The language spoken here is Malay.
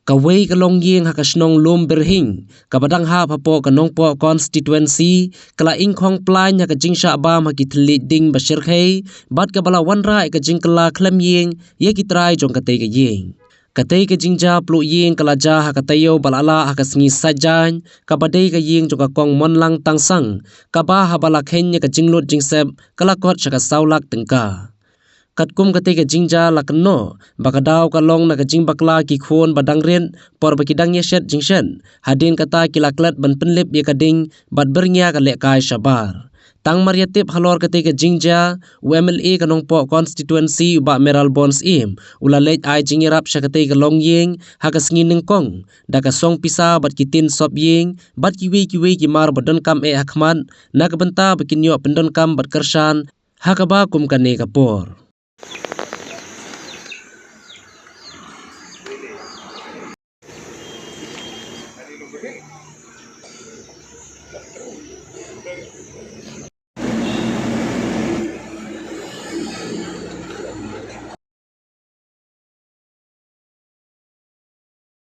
Kaway kalong ying hakasnong lum berhing kabadang ha papo kanong po constituency kala ingkong plan nya kajing syabam hakitlit ding basirkhay bat kabala wanra ikajing kala klam ying ye kitray jong katay kaying katay kajing ja plu ying kala ja hakatayo balala hakasngi sajan kabadai kaying jong kakong monlang tangsang kaba habala khen nya kajing lut jingsep kala kot syaka saulak tengka katkum ketika jingja lakno bakadaw kalong na kajing bakla ki khon badangren por bakidang yeshet jingshen hadin kata kilaklet ban penlip ye kading bat bernya ka lekai shabar tang mariatip halor ketika jingja UMLA kanong po constituency ba meral bonds im ulalej ai jingirap sya ketika long ying hakas ngining kong daka song pisa bat kitin sop ying bat kiwi kimar badon kam hakman na kabenta bakinyo pendon kam bat kersan hakaba kum kane kapor